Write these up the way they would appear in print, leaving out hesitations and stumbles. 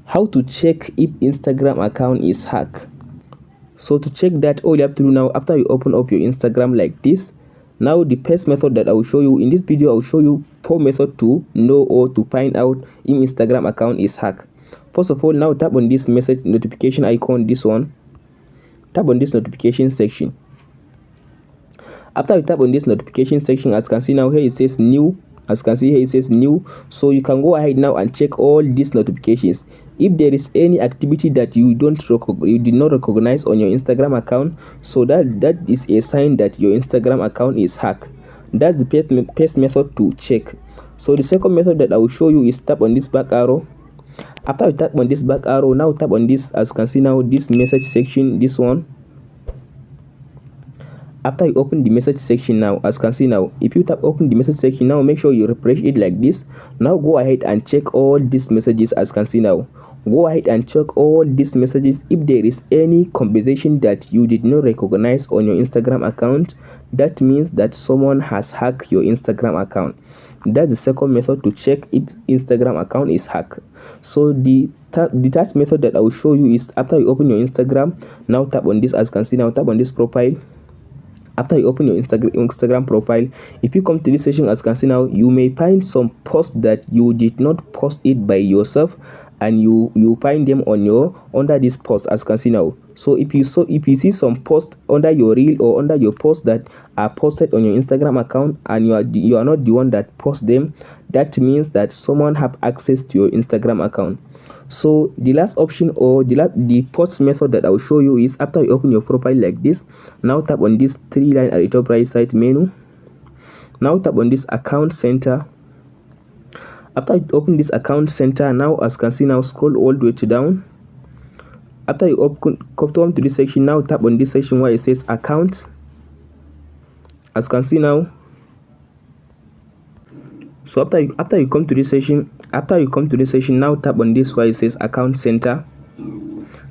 How to check if Instagram account is hacked. So to check that, all you have to do now, after you open up your Instagram like this, now the first method that I will show you in this video, I will show you 4 methods to know or to find out if Instagram account is hacked. First of all, now tap on this message notification icon, this one. Tap on this notification section. After you tap on this notification section, as you can see now here it says new. As you can see here it says new, so you can go ahead now and check all these notifications. If there is any activity that you did not recognize on your Instagram account, so that is a sign that your Instagram account is hacked. That's the first method to check. So the second method that I will show you is tap on this back arrow. After you tap on this back arrow, now tap on this, as you can see now, this message section, this one. After you open the message section now, as you can see now, if you tap open the message section now, make sure you refresh it like this. Now go ahead and check all these messages. As you can see now, go ahead and check all these messages. If there is any conversation that you did not recognize on your Instagram account, that means that someone has hacked your Instagram account. That's the second method to check if Instagram account is hacked. So the third method that I will show you is after you open your Instagram, now tap on this, as you can see now, tap on this profile. After you open your Instagram profile, if you come to this section, as you can see now, you may find some posts that you did not post it by yourself, and you find them on your under this post, as you can see now. So if you see some posts under your reel or under your post that are posted on your Instagram account, and you are not the one that post them, that means that someone have access to your Instagram account. So the last option, or the post method that I will show you, is after you open your profile like this, now tap on this 3 line at the top right side menu. Now tap on this account center. After you open this account center, now as you can see now, scroll all the way to down. After you come to this section, now tap on this section where it says accounts. As you can see now, so after you come to this section, now tap on this where it says account center.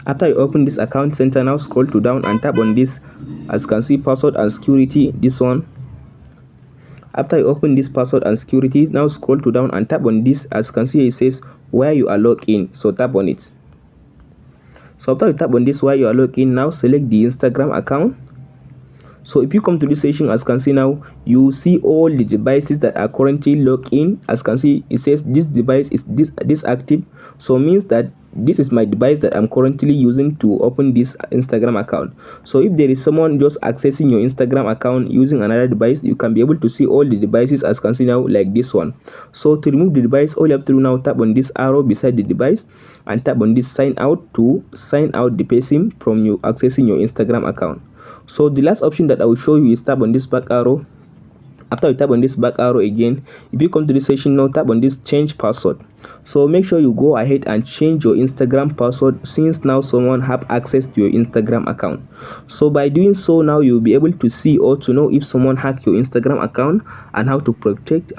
After you open this account center, now scroll to down and tap on this, as you can see, password and security, this one. After you open this password and security, now scroll to down and tap on this, as you can see it says where you are logged in, so tap on it. So after you tap on this where you are logged in, now select the Instagram account. So if you come to this section, as you can see now, you see all the devices that are currently logged in. As you can see, it says this device is this active, so means that this is my device that I'm currently using to open this Instagram account. So if there is someone just accessing your Instagram account using another device, you can be able to see all the devices, as you can see now, like this one. So to remove the device, all you have to do now, tap on this arrow beside the device and tap on this sign out to sign out the person from you accessing your Instagram account. So the last option that I will show you is tap on this back arrow. After you tap on this back arrow again, if you come to this section now, tap on this change password. So make sure you go ahead and change your Instagram password, since now someone have access to your Instagram account. So by doing so, now you'll be able to see or to know if someone hacked your Instagram account, and how to protect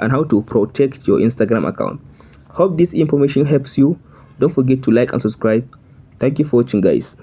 your Instagram account. Hope this information helps you. Don't forget to like and subscribe. Thank you for watching, guys.